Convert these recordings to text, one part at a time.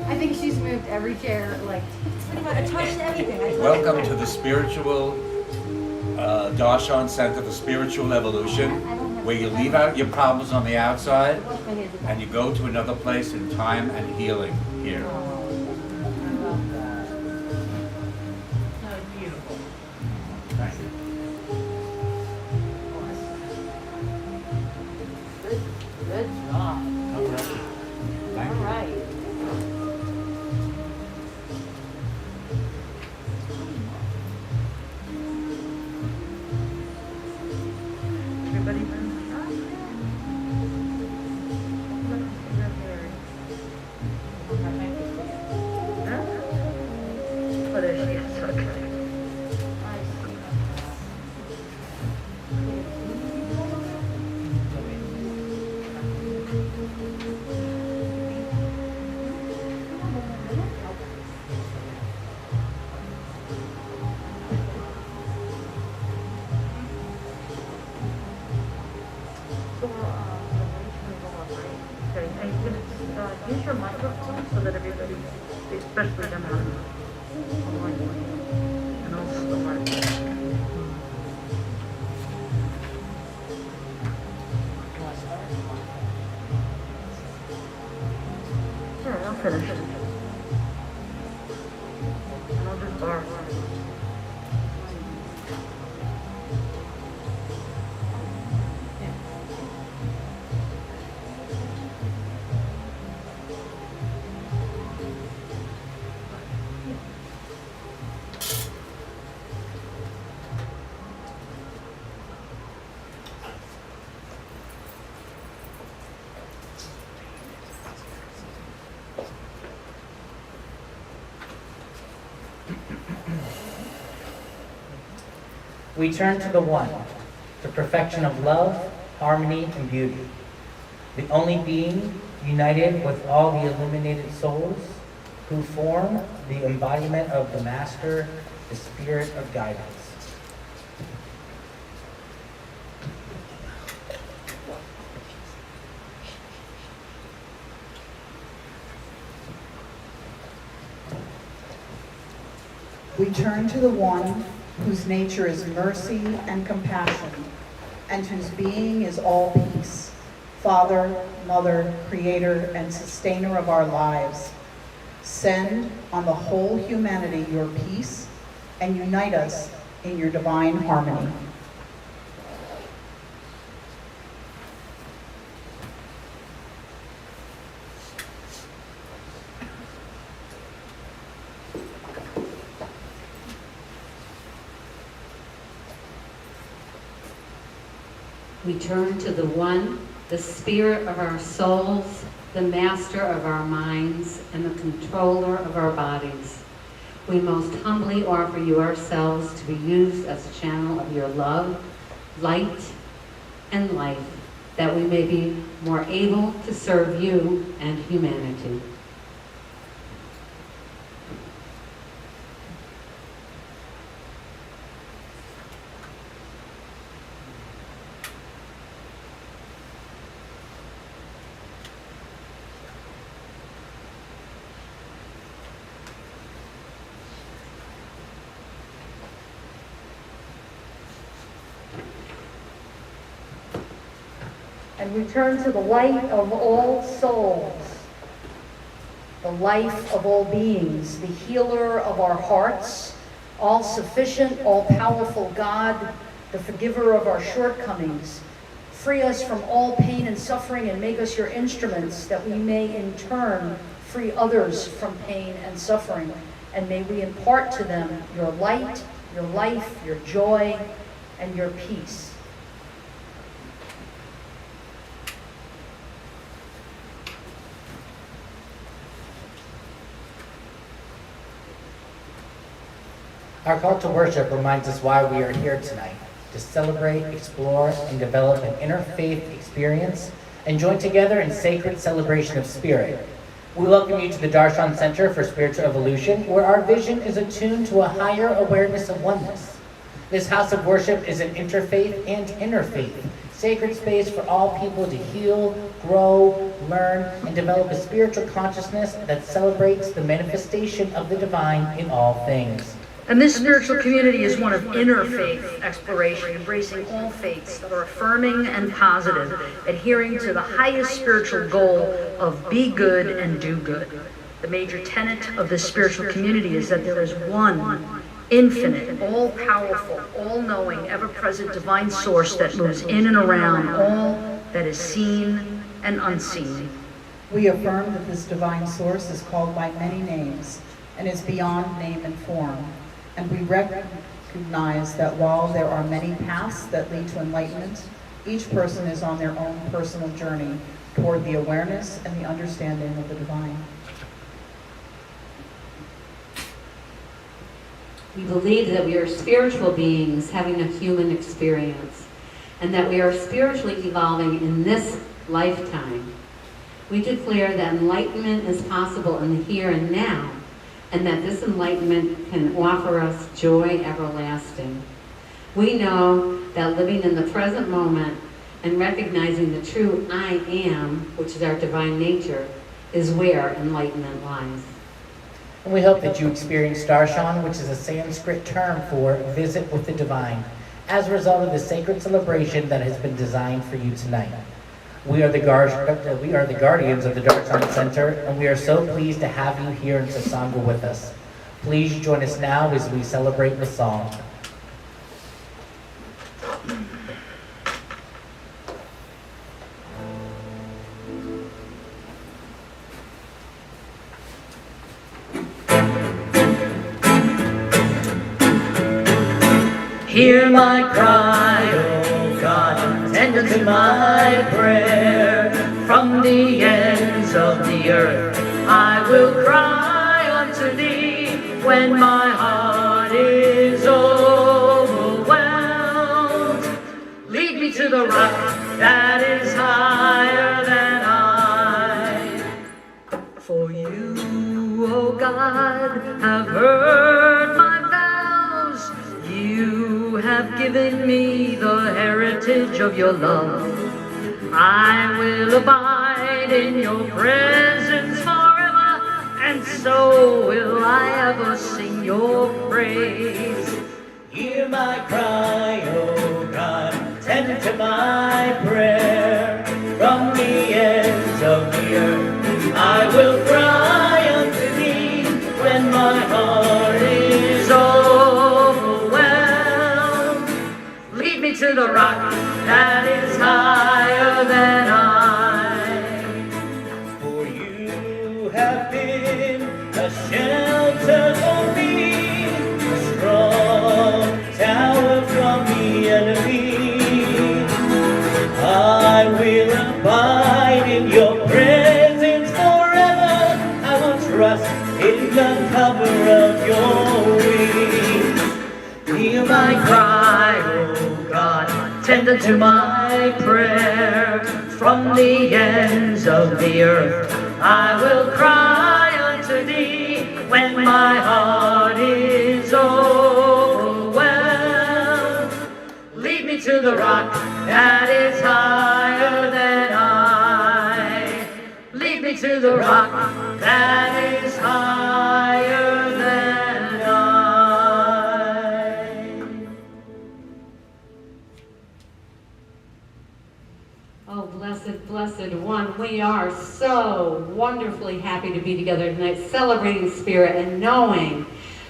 I think she's moved every chair, like, pretty much, I touched everything. I touched Welcome to everything. the spiritual Darshan Center for Spiritual Evolution, where you leave out your problems on the outside and you go to another place in time and healing here. Beautiful. Thank you. Good job. Thank All you. right. Everybody Oh, there she is. Okay. Okay, and you can use your microphone so that everybody, especially them online, and also the mic. Yeah, I'll finish it. And I'll just borrow. We turn to the One, the perfection of love, harmony, and beauty, the only being united with all the illuminated souls who form the embodiment of the Master, the Spirit of guidance. We turn to the One whose nature is mercy and compassion, and whose being is all peace, Father, Mother, Creator, and Sustainer of our lives. Send on the whole humanity your peace, and unite us in your divine harmony. We turn to the One, the Spirit of our souls, the Master of our minds, and the Controller of our bodies. We most humbly offer you ourselves to be used as a channel of your love, light, and life, that we may be more able to serve you and humanity. And we turn to the light of all souls, the life of all beings, the healer of our hearts, all-sufficient, all-powerful God, the forgiver of our shortcomings. Free us from all pain and suffering and make us your instruments, that we may in turn free others from pain and suffering. And may we impart to them your light, your life, your joy, and your peace. Our call to worship reminds us why we are here tonight, to celebrate, explore, and develop an interfaith experience and join together in sacred celebration of spirit. We welcome you to the Darshan Center for Spiritual Evolution, where our vision is attuned to a higher awareness of oneness. This house of worship is an interfaith and interfaith, sacred space for all people to heal, grow, learn, and develop a spiritual consciousness that celebrates the manifestation of the divine in all things. And this spiritual community is one of inner faith exploration, embracing all faiths that are affirming and positive, adhering to the highest spiritual goal of be good and do good. The major tenet of this spiritual community is that there is one infinite, all-powerful, all-knowing, ever-present divine source that moves in and around all that is seen and unseen. We affirm that this divine source is called by many names and is beyond name and form. And we recognize that while there are many paths that lead to enlightenment, each person is on their own personal journey toward the awareness and the understanding of the divine. We believe that we are spiritual beings having a human experience, and that we are spiritually evolving in this lifetime. We declare that enlightenment is possible in the here and now, and that this enlightenment can offer us joy everlasting. We know that living in the present moment and recognizing the true I am, which is our divine nature, is where enlightenment lies. And we hope that you experience darshan, which is a Sanskrit term for visit with the divine, as a result of the sacred celebration that has been designed for you tonight. We are the guardians of the Darshan Center, and we are so pleased to have you here in Satsanga with us. Please join us now as we celebrate with song. Hear my cry, O God, tender to my prayer. From the ends of the earth I will cry unto thee when my heart is overwhelmed. Lead me to the rock that is higher than I. For you, O God, have heard my vows. You have given me the heritage of your love. I will abide in your presence forever, and so will I ever sing your praise. Hear my cry, O God, tend to my prayer. From the ends of the earth I will cry unto thee when my heart is overwhelmed. Lead me to the rock that is higher than I. For you have been a shelter for me, a strong tower from the enemy. I will abide in your presence forever. I will trust in the cover of your wings. Hear my cry, O God, tender to my prayer. From the ends of the earth I will cry unto thee when my heart is overwhelmed. Lead me to the rock that is higher than I. Lead me to the rock that is higher than I. Oh, blessed, blessed one, we are so wonderfully happy to be together tonight, celebrating Spirit and knowing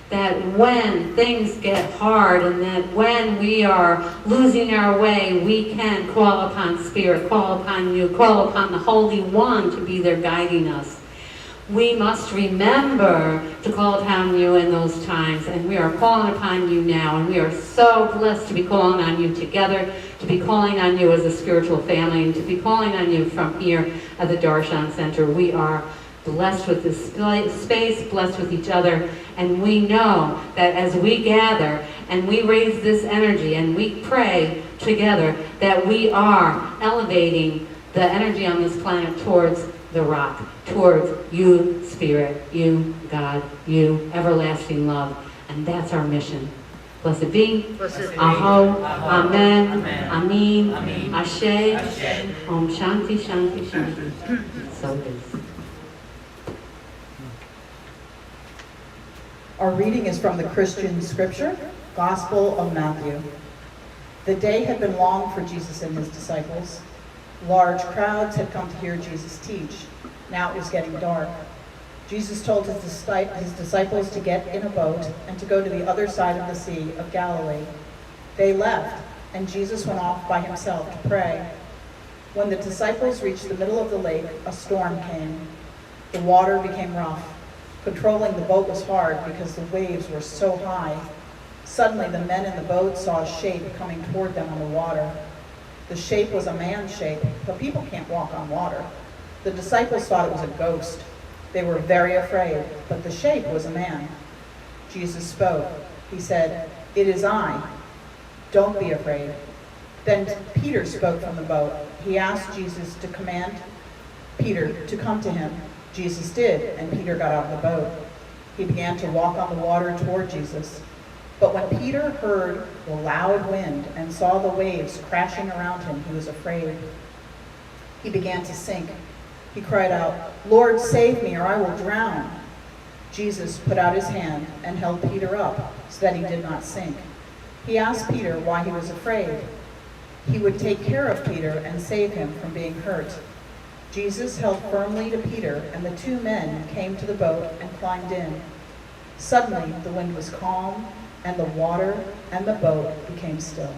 that when things get hard and that when we are losing our way, we can call upon Spirit, call upon you, call upon the Holy One to be there guiding us. We must remember to call upon you in those times, and we are calling upon you now, and we are so blessed to be calling on you together, to be calling on you as a spiritual family, and to be calling on you from here at the Darshan Center. We are blessed with this space, blessed with each other, and we know that as we gather and we raise this energy and we pray together, that we are elevating the energy on this planet towards the rock, towards you, Spirit, you, God, you, everlasting love. And that's our mission. Blessed be. Blessed be. Aho. Amen. Amen. Amin. Amin. Ashe. Ashe. Om Shanti Shanti Shanti. So it is. Our reading is from the Christian scripture, Gospel of Matthew. The day had been long for Jesus and his disciples. Large crowds had come to hear Jesus teach. Now it was getting dark. Jesus told his disciples to get in a boat and to go to the other side of the Sea of Galilee. They left, and Jesus went off by himself to pray. When the disciples reached the middle of the lake, a storm came. The water became rough. Controlling the boat was hard because the waves were so high. Suddenly, the men in the boat saw a shape coming toward them on the water. The shape was a man's shape, but people can't walk on water. The disciples thought it was a ghost. They were very afraid, but the shape was a man. Jesus spoke. He said, "It is I. Don't be afraid." Then Peter spoke from the boat. He asked Jesus to command Peter to come to him. Jesus did, and Peter got out of the boat. He began to walk on the water toward Jesus. But when Peter heard the loud wind and saw the waves crashing around him, he was afraid. He began to sink. He cried out, "Lord, save me, or I will drown." Jesus put out his hand and held Peter up so that he did not sink. He asked Peter why he was afraid. He would take care of Peter and save him from being hurt. Jesus held firmly to Peter, and the two men came to the boat and climbed in. Suddenly, the wind was calm, and the water and the boat became still.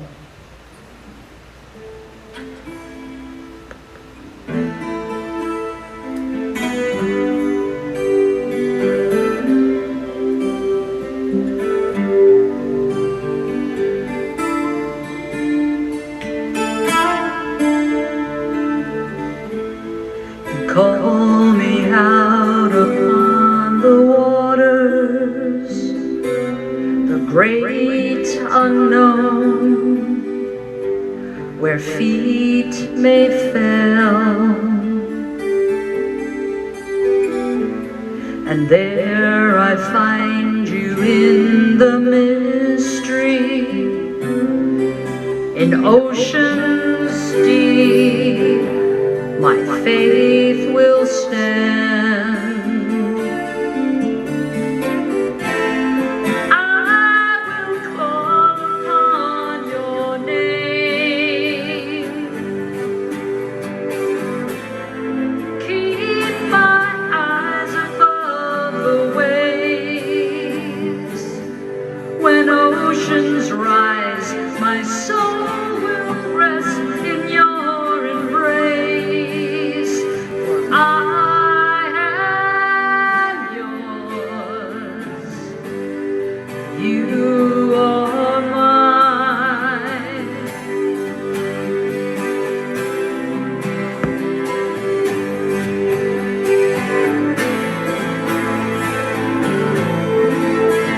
Call me out upon the waters, the great unknown, where feet may fail, and there I find you in the mystery, in oceans deep. My faith will stand. I will call upon your name. Keep my eyes above the waves. When oceans rise, my soul will rest in your embrace. I am yours, you are mine.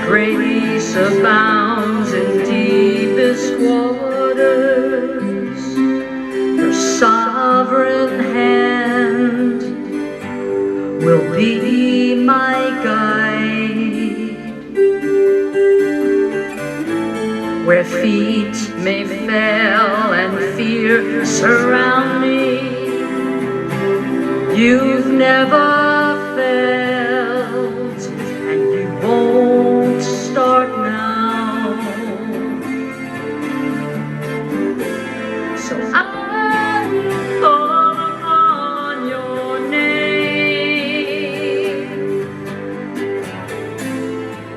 Grace abounds in deepest waters, your sovereign hand will be my guide. Where feet may fail and fear surround me, you've never failed, and you won't start now. So I will call upon your name.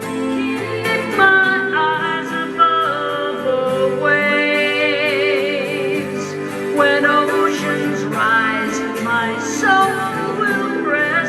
Keep my eyes above the waves. When oceans rise, my soul will rest.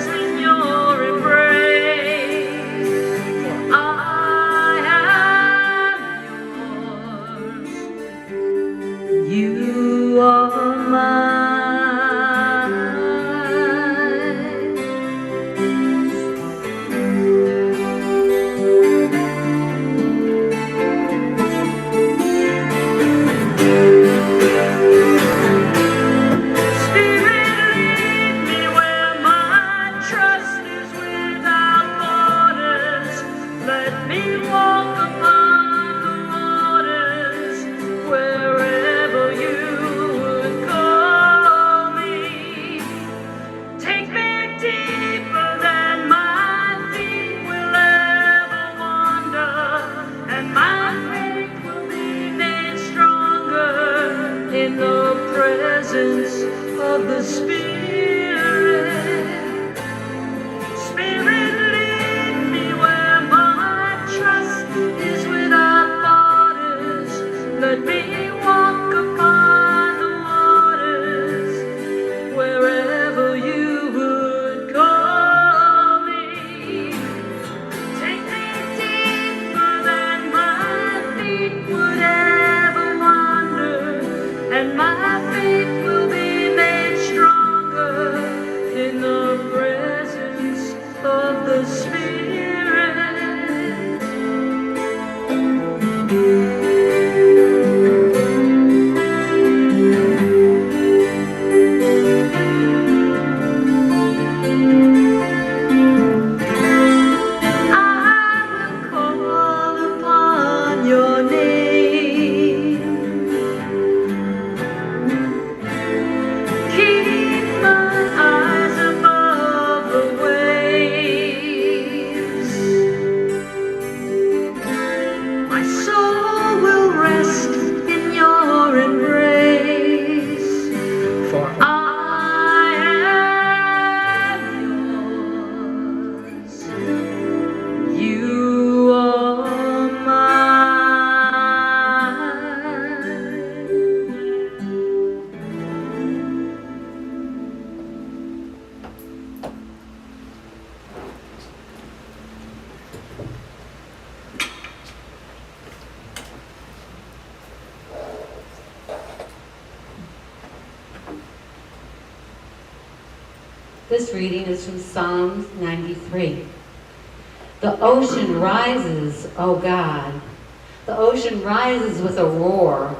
Spirit. Spirit, lead me where my trust is without borders. Let me walk upon the waters wherever you would call me. Take me deeper than my feet would ever wander, and my faith will be made stronger in the presence of the Spirit. I will call upon your name. Keep my eyes above the waves. My soul will rest in your embrace, for I am yours. You are mine. This reading is from Psalms 93. The ocean rises, O God. The ocean rises with a roar.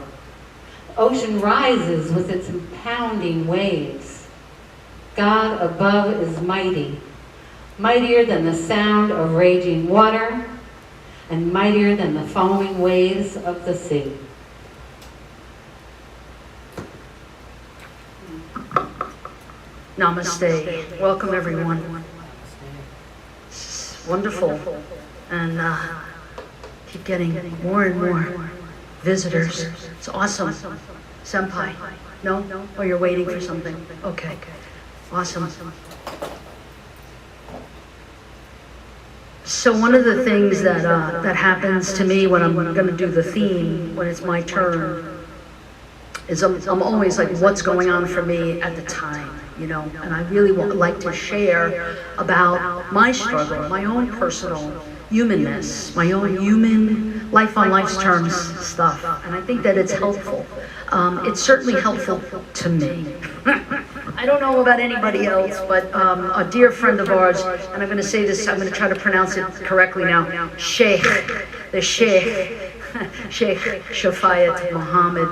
The ocean rises with its pounding waves. God above is mighty, mightier than the sound of raging water, and mightier than the foaming waves of the sea. Namaste. Welcome, everyone. It's wonderful. And keep getting more and more visitors. It's awesome. Senpai. No? Oh, you're waiting for something. Okay. Awesome. So one of the things that happens to me when I'm going to do the theme, when it's my turn, is I'm always like, what's going on for me at the time, you know? And I really like to share about my struggle, my own personal humanness, my own human life on life's terms stuff. And I think that it's helpful. It's certainly helpful to me. I don't know about anybody else, but a dear friend of ours, and I'm going to say this, I'm going to try to pronounce it correctly now, Sheikh Shafayat Muhammad,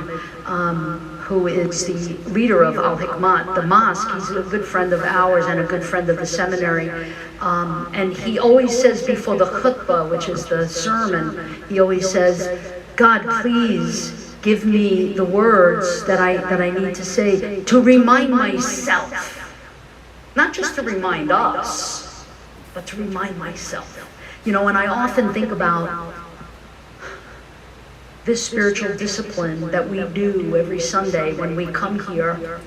who is the leader of Al-Hikmat, the mosque. He's a good friend of ours and a good friend of the seminary. And he always says before the khutbah, which is the sermon, he always says, God, please give me the words that I need to say to remind myself. Not just to remind us, but to remind myself. You know, and I often think about this spiritual discipline that we do every Sunday when we come here.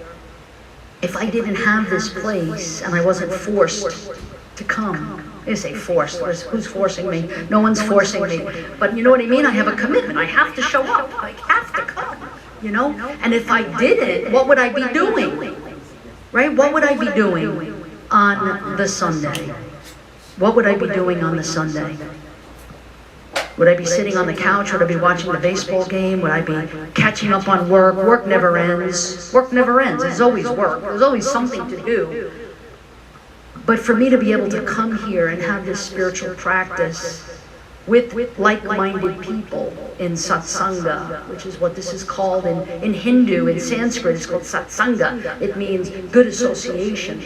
If I didn't have this place and I wasn't forced to come, I say forced, who's forcing me? No one's forcing me. But you know what I mean? I have a commitment. I have to show up. I have to come, you know? And if I didn't, what would I be doing? Right? What would I be doing on the Sunday? What would I be doing on the Sunday? Would I be sitting on the couch? Would I be watching the baseball game? Would I be catching up on work? Work never ends. Work never ends. There's always work. There's always something to do. But for me to be able to come here and have this spiritual practice with like-minded people in satsanga, which is what this is called in Hindu, in Sanskrit, it's called satsanga. It means good association.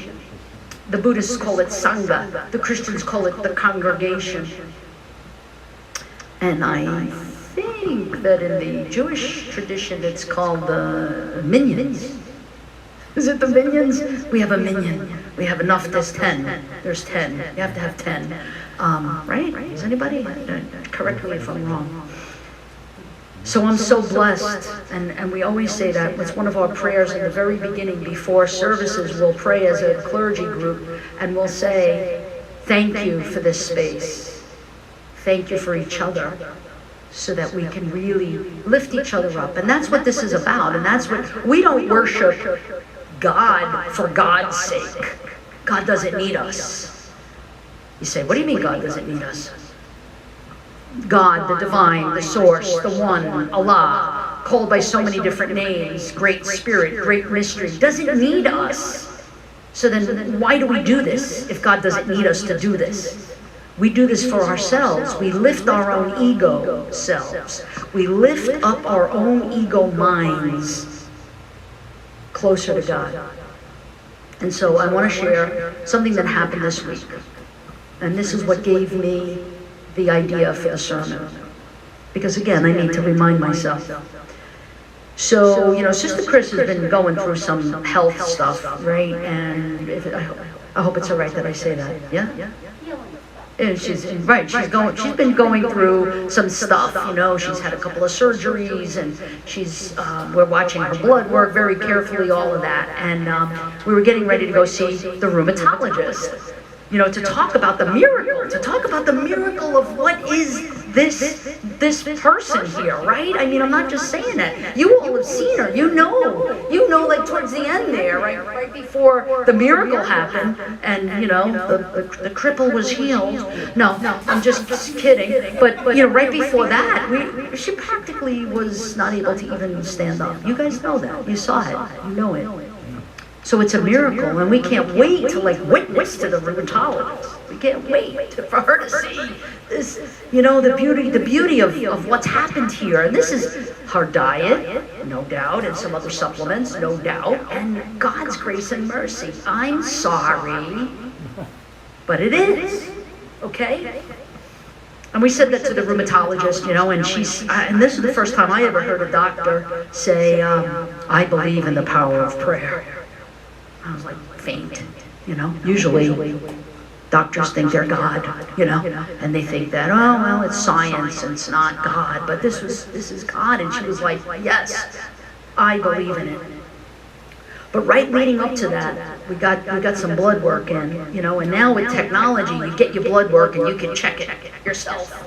The Buddhists call it sangha. The Christians call it the congregation. And I think that in the Jewish tradition, it's called the minyans. Is it the minions? We have a minion. We have enough, there's 10. There's 10. You have to have 10. Right? Is anybody? Correct me if I'm wrong. So I'm so blessed, and we always say that. It's one of our prayers in the very beginning before services. We'll pray as a clergy group, and we'll say, thank you for this space. Thank you for each other, so that we can really lift each other up. And that's what this is about, and that's what, we don't worship God for God's sake. God doesn't need us. You say, what do you mean God doesn't need us? God, the divine, the source, the one, Allah, called by so many different names, great spirit, great mystery, doesn't need us. So then why do we do this if God doesn't need us to do this? We do this for ourselves. We lift our own ego selves. We lift up our own ego minds closer to God. And so I want to share something that happened this week. And this is what gave me the idea for the sermon. Because again, I need to remind myself. So, you know, Sister Chris has been going through some health stuff, right? And I hope it's all right that I say that. Yeah? And she's been going through some stuff, you know. She's had a couple of surgeries, and we're watching her blood work very carefully, all of that. And we were getting ready to go see the rheumatologist, you know, to talk about the miracle of what is this person here, right? I mean, I'm not just saying that. You all have seen her. You know, like towards the end there, right before the miracle happened, and you know, the cripple was healed. No, I'm just kidding. But you know, right before that, she practically was not able to even stand up. You guys know that. You saw it. You know it. So it's a miracle, and we can't wait to like witness to the rheumatologist. We can't wait for her to see this, you know, the beauty of what's happened here. And this is her diet, no doubt, and some other supplements, no doubt, and God's grace and mercy. I'm sorry, but it is, okay? And we said that to the rheumatologist, you know, and and this is the first time I ever heard a doctor say, I believe in the power of prayer. I was like, faint, you know. Usually, doctors think they're God, you know, and they think that, oh, well, it's science and it's not God, but this is God. And she was like, yes, I believe in it. But right leading up to that, we got some blood work in, you know, and now with technology, you get your blood work and you can check it yourself.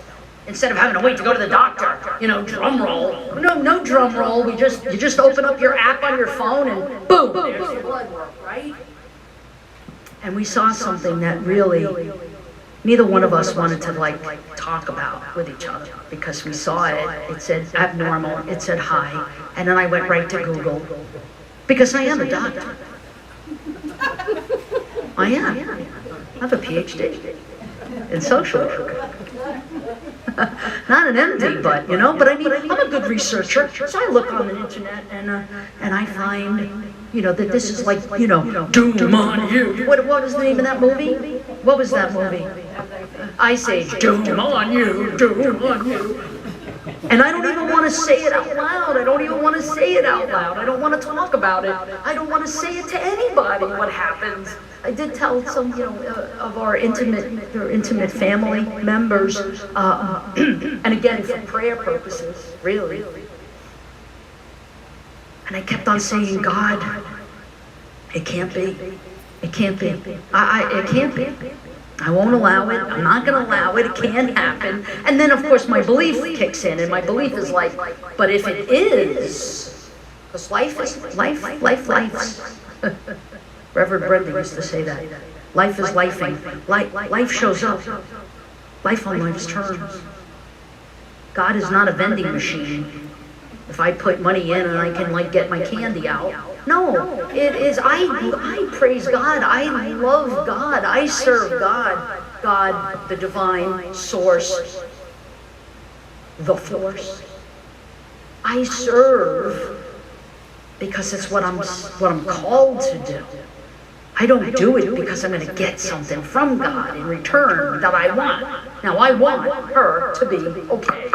Instead of having to wait to go to the doctor, you know, drum roll. No drum roll. You just open up your app on your phone and boom, there's your blood work, right? And we saw something that really neither one of us wanted to like talk about with each other, because we saw it. It said abnormal. It said high, and then I went right to Google, because I am a doctor. I am. I have a PhD in social work. Not an MD, but you know, but I mean, I'm a good researcher, so I look on the internet and I find, you know, that this is like, you know, doom on you. What was the name of that movie? What was that movie? Ice Age. Doom on you, doom on you. And I don't even want to say it out loud. I don't even want to say it out loud. I don't want to talk about it. I don't want to say it to anybody what happens. I did tell some, you know, of our intimate family members, and again, for prayer purposes, really. And I kept on saying, God, it can't be. It can't be. It can't be. I won't allow it. I'm not going to allow it. It can't happen. And then, of course, my belief kicks in, and my belief is like, but if it is, because life is life. Reverend Brenda used to say that. Life is lifing. Life shows up. Life on life's terms. God is not a vending machine. If I put money in and I can like get my candy out. No, it is, I praise God. I love God. I serve God. God, the divine source, the force. I serve because it's what I'm called to do. I don't do it because I'm going to get something from God in return that I want. Now, I want her to be okay.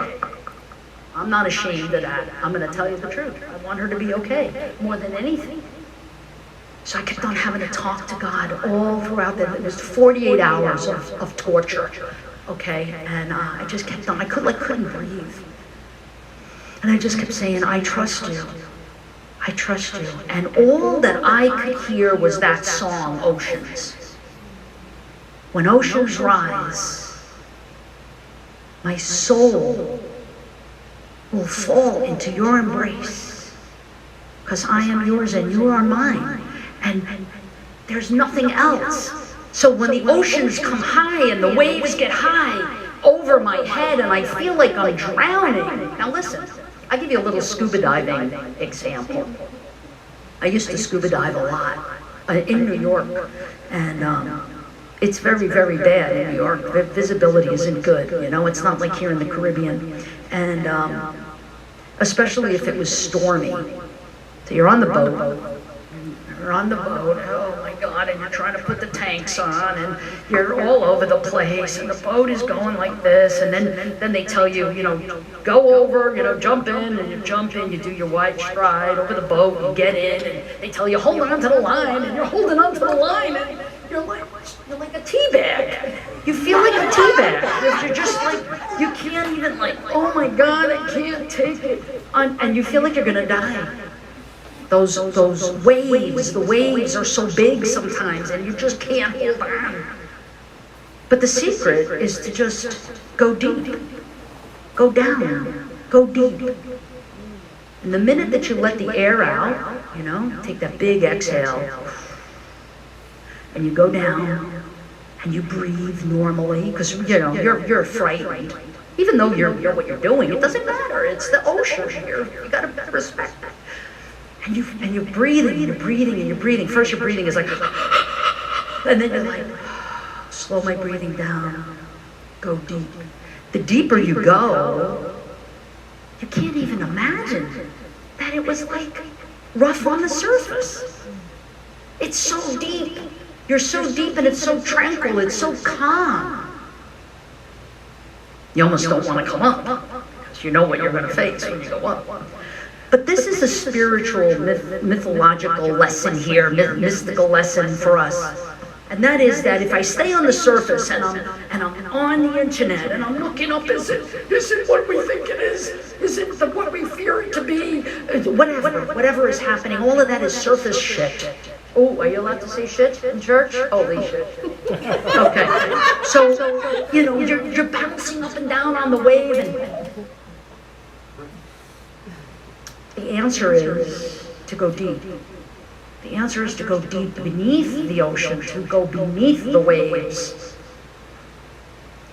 I'm not ashamed of that. I'm going to tell you the truth. I want her to be okay more than anything. So I kept on having to talk to God all throughout that. It was 48 hours of torture, okay? And I just kept on. I couldn't breathe. And I just kept saying, I trust you. I trust you. And all that I could hear was that song, Oceans. When oceans rise, my soul will fall into your embrace, because I am yours and you are mine. And there's nothing else. So when the oceans come high and the waves get high over my head and I feel like I'm drowning. Now listen, I'll give you a little scuba diving example. I used to scuba dive a lot in New York, and it's very, very bad in New York. The visibility isn't good, you know, it's not like here in the Caribbean. And especially if it was stormy. So you're on the boat, oh my God, and you're trying to put the tanks on, and you're all over the place, and the boat is going like this, and then they tell you, you know, go over, you know, jump in, and you jump in, you do your wide stride over the boat, you get in, and they tell you, hold on to the line, and you're holding on to the line, and you're like a tea bag. You feel like a tea bag. You're just like, you can't even like, oh my God, I can't take it. And you feel like you're gonna die. Those waves, the waves are so big sometimes and you just can't hold on. But the secret is to just go deep, go down, go deep. And the minute that you let the air out, you know, take that big exhale, and you go down and you breathe normally, because you know you're frightened. Even though you're what you're doing, it doesn't matter. It's the ocean. You gotta respect it. And you're breathing, and you're breathing, and you're breathing. First your breathing is like, and then you're like, slow my breathing down, go deep. The deeper you go, you can't even imagine that it was like rough on the surface. It's so deep. You're so deep and it's so tranquil, it's so calm. You almost don't want to come up, because you know what you're going to face when you go up. But this is a spiritual, mythological lesson here, mystical lesson for us. And that is that if I stay on the surface and I'm on the internet and I'm looking up, is it what we think it is? Is it what we fear it to be? Whatever is happening, all of that is surface shit. Oh, are you allowed to say shit in church? Holy shit. Okay. So, you know, you're bouncing up and down on the wave, and the answer is to go deep. The answer is to go deep beneath the ocean, to go beneath the waves.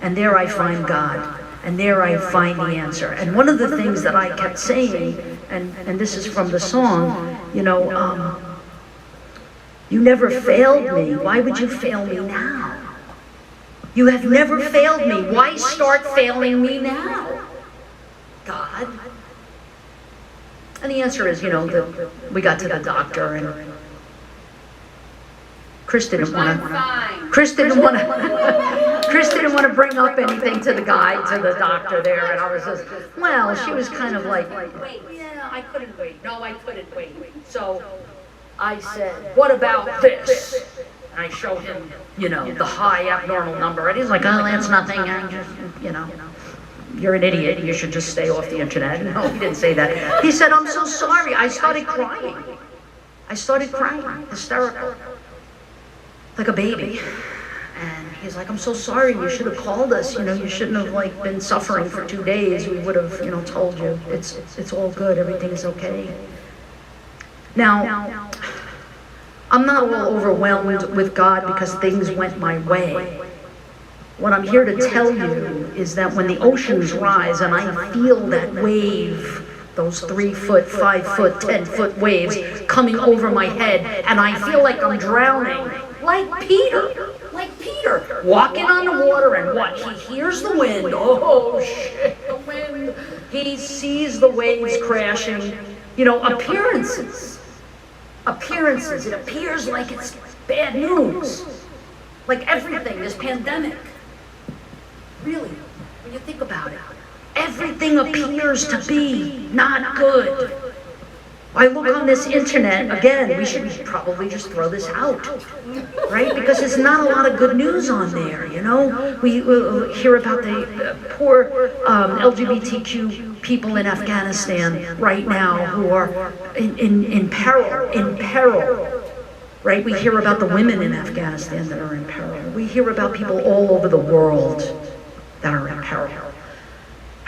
And there I find God. And there I find the answer. And one of the things that I kept saying, and this is from the song, you know, you never failed me. Why would you fail me now? You have never failed me. Why start failing me now, God? And the answer is, you know, we got to the doctor, and Chris didn't want to bring up anything to the doctor there, and I was just, well, she was kind of like, yeah, I couldn't wait. No, I couldn't wait. So I said, what about this? And I showed him, you know, the high abnormal number, and he's like, oh, that's nothing. I just, you know, you're an idiot. You should just stay off the internet. No, he didn't say that. He said, I'm so sorry. I started crying, hysterical, like a baby. And he's like, I'm so sorry. You should have called us. You know, you shouldn't have like been suffering for 2 days. We would have, you know, told you it's all good. Everything's okay. Now, I'm not all overwhelmed with God because things went my way. What I'm here to tell you is that when the oceans rise and I feel that wave, those 3-foot, 5-foot, 10-foot waves coming over my head, and I feel like I'm drowning, like Peter, walking on the water, and what? He hears the wind. Oh shit, the wind. He sees the waves crashing. You know, appearances. It appears like it's bad news. Like everything, this pandemic. Really, when you think about it, everything appears to be not good. I look on this internet, again, we should probably just throw this out, right? Because there's not a lot of good news on there, you know? We hear about the poor LGBTQ people in Afghanistan right now who are in peril, right? We hear about the women in Afghanistan that are in peril. We hear about people all over the world that are in peril.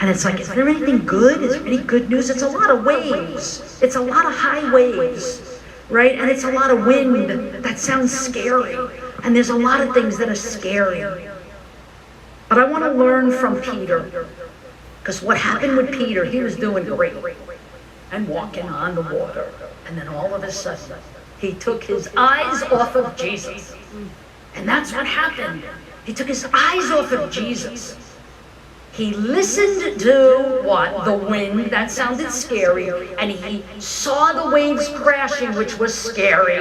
And it's like, is there anything good? Is there any good news? It's a lot of waves. It's a lot of high waves, right? And it's a lot of wind. That sounds scary. And there's a lot of things that are scary. But I want to learn from Peter. Because what happened with Peter, he was doing great and walking on the water. And then all of a sudden, he took his eyes off of Jesus. And that's what happened. He took his eyes off of Jesus. He listened to what? The wind, that sounded scary, and he saw the waves crashing, which was scary.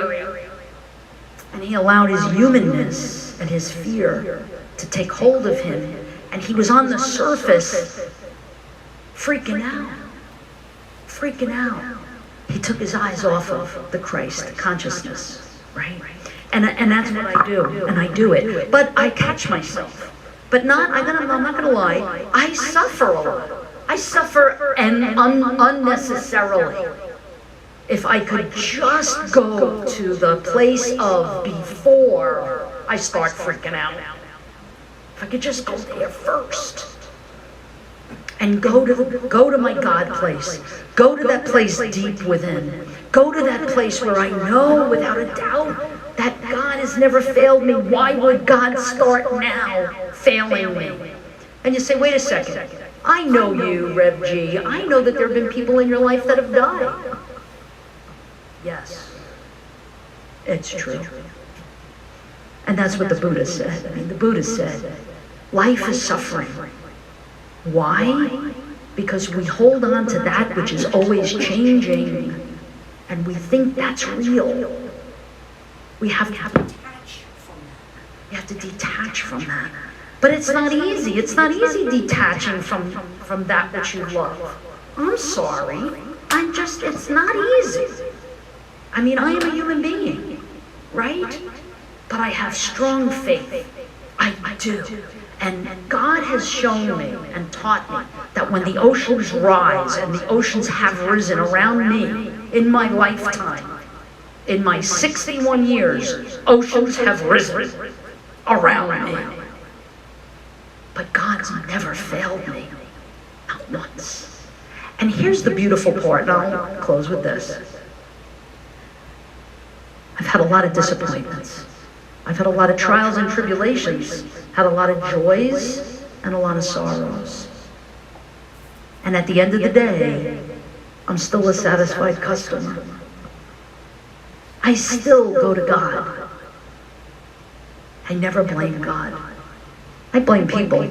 And he allowed his humanness and his fear to take hold of him, and he was on the surface, freaking out. He took his eyes off of the Christ consciousness, right? And that's what I do, and I do it. But I catch myself. But I'm not gonna lie, I suffer a lot. I suffer unnecessarily. If I could just go to the place of before I start freaking out. If I could just go there first. And go to my God place. Go to that place deep within. Go to that place where I know without a doubt that God has never failed me. Why would God start now failing me? And you say, wait a second. I know you, Rev G. I know that there have been people in your life that have died. Yes, it's true. And that's what the Buddha said. I mean, the Buddha said, life is suffering. Why? Because we hold on to that which is always changing, and we think that's real. We have to detach from that. We have to detach from that. But it's not easy. It's not easy detaching from that which you love. I'm sorry. It's not easy. I mean, I am a human being, right? But I have strong faith. I do. And God has shown me and taught me that when the oceans rise, and the oceans have risen around me in my lifetime, in my 61 years, oceans have risen around me. But God's never failed me, not once. And here's the beautiful part, and I'll close with this. I've had a lot of disappointments. I've had a lot of trials and tribulations, had a lot of joys and a lot of sorrows. And at the end of the day, I'm still a satisfied customer. I still go to God. I never blame God. I blame people.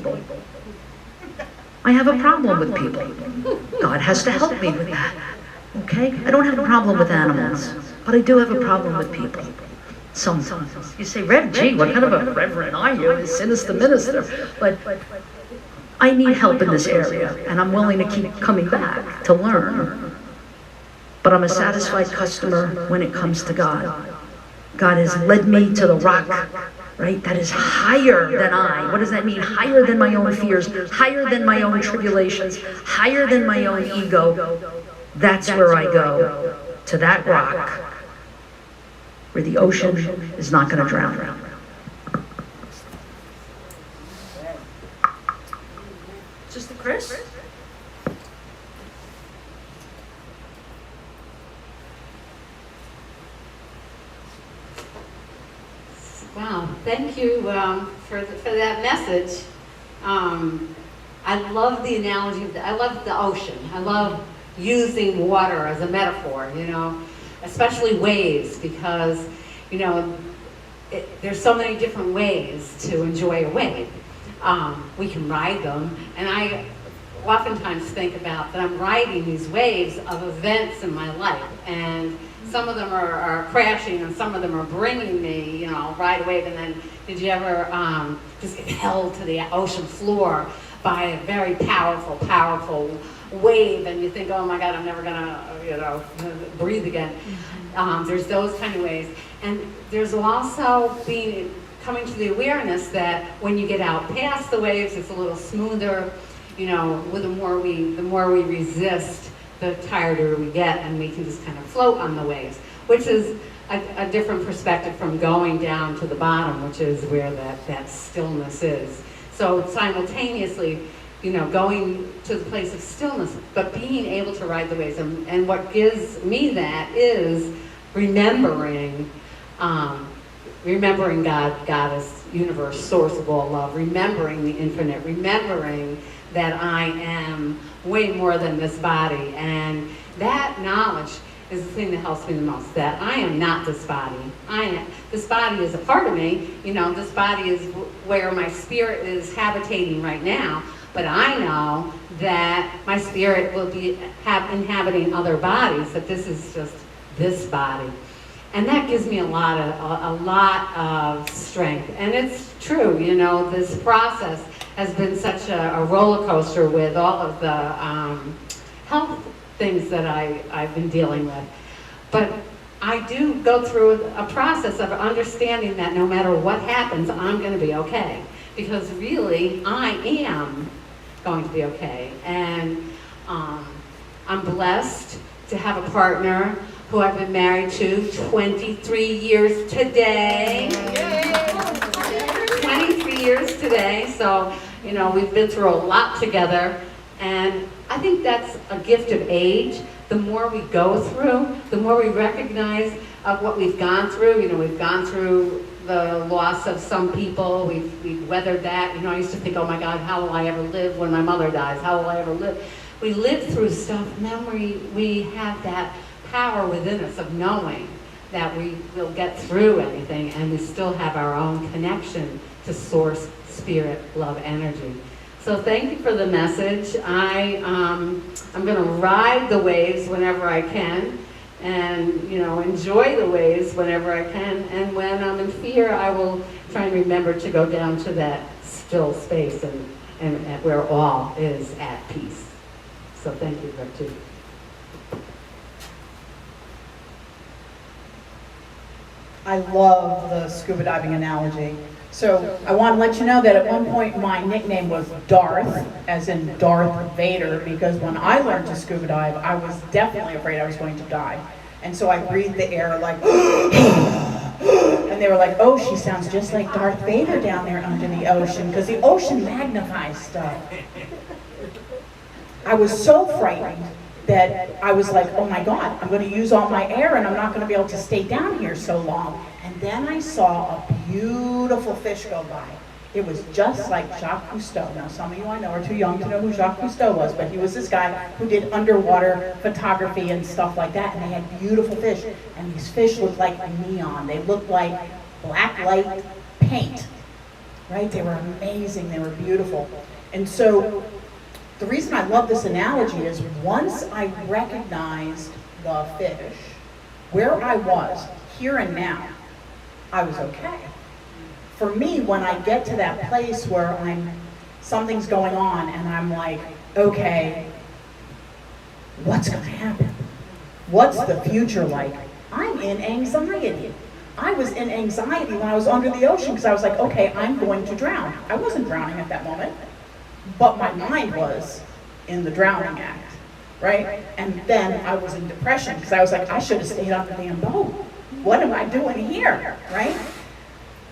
I have a problem with people. God has to help me with that. Okay? I don't have a problem with animals, but I do have a problem with people. Sometimes. You say, Rev G, what kind of a reverend are you? A sinister minister. But I need help in this area, and I'm willing to keep coming back to learn. But I'm a satisfied customer when it comes to God. God has led me to the rock, right? That is higher than I. What does that mean? Higher than my own fears, higher than my own tribulations, higher than my own ego. That's where I go, to that rock, where the ocean is not going to drown. Sister Chris? Wow, thank you for that message. I love the analogy. I love the ocean. I love using water as a metaphor, you know, especially waves, because, you know, there's so many different ways to enjoy a wave. We can ride them, and I oftentimes think about that I'm riding these waves of events in my life, and some of them are crashing, and some of them are bringing me, you know, ride a wave, and then did you ever just get held to the ocean floor by a very powerful wave, and you think, oh my God, I'm never gonna, breathe again. There's those kind of waves. And there's also coming to the awareness that when you get out past the waves, it's a little smoother. With the more we resist, the tireder we get, and we can just kind of float on the waves, which is a different perspective from going down to the bottom, which is where that stillness is. So simultaneously, going to the place of stillness, but being able to ride the waves. And what gives me that is remembering God, Goddess, universe, source of all love, remembering the infinite, remembering that I am way more than this body. And that knowledge is the thing that helps me the most, that I am not this body. This body is a part of me. This body is where my spirit is habitating right now, but I know that my spirit will be inhabiting other bodies, that this is just this body. And that gives me a lot of strength. And it's true, this process has been such a roller coaster with all of the health things that I've been dealing with. But I do go through a process of understanding that no matter what happens, I'm going to be okay. Because really, I am going to be okay. And I'm blessed to have a partner who I've been married to 23 years today. 23 years today. So, we've been through a lot together. And I think that's a gift of age. The more we go through, the more we recognize of what we've gone through. We've gone through the loss of some people. We've weathered that. I used to think, oh my God, how will I ever live when my mother dies? How will I ever live? We live through stuff, and then we have that power within us of knowing that we will get through anything, and we still have our own connection to source, spirit, love, energy. So thank you for the message. I'm going to ride the waves whenever I can, and enjoy the waves whenever I can. And when I'm in fear, I will try and remember to go down to that still space and where all is at peace. So thank you, Richard. I love the scuba diving analogy. So I want to let you know that at one point my nickname was Darth, as in Darth Vader, because when I learned to scuba dive, I was definitely afraid I was going to die. And so I breathed the air like, and they were like, oh, she sounds just like Darth Vader down there under the ocean, because the ocean magnifies stuff. I was so frightened that I was like, oh my God, I'm going to use all my air and I'm not going to be able to stay down here so long. And then I saw a beautiful fish go by. It was just like Jacques Cousteau. Now, some of you I know are too young to know who Jacques Cousteau was, but he was this guy who did underwater photography and stuff like that, and they had beautiful fish. And these fish looked like neon. They looked like black light paint, right? They were amazing. They were beautiful. And so the reason I love this analogy is once I recognized the fish, where I was, here and now, I was okay. For me, when I get to that place where something's going on and I'm like, okay, what's gonna happen? What's the future like? I'm in anxiety. I was in anxiety when I was under the ocean because I was like, okay, I'm going to drown. I wasn't drowning at that moment, but my mind was in the drowning act, right? And then I was in depression because I was like, I should have stayed on the damn boat. What am I doing here, right?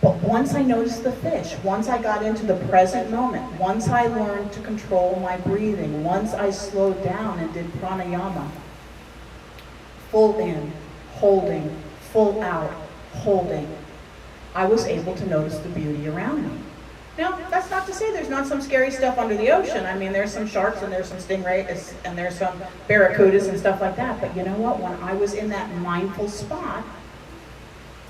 But once I noticed the fish, once I got into the present moment, once I learned to control my breathing, once I slowed down and did pranayama, full in, holding, full out, holding, I was able to notice the beauty around me. Now, that's not to say there's not some scary stuff under the ocean. I mean, there's some sharks and there's some stingrays and there's some barracudas and stuff like that. But you know what? When I was in that mindful spot,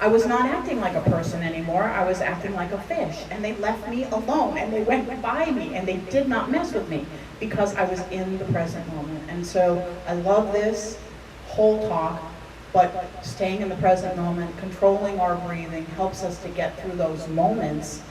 I was not acting like a person anymore. I was acting like a fish. And they left me alone and they went by me and they did not mess with me because I was in the present moment. And so I love this whole talk, but staying in the present moment, controlling our breathing helps us to get through those moments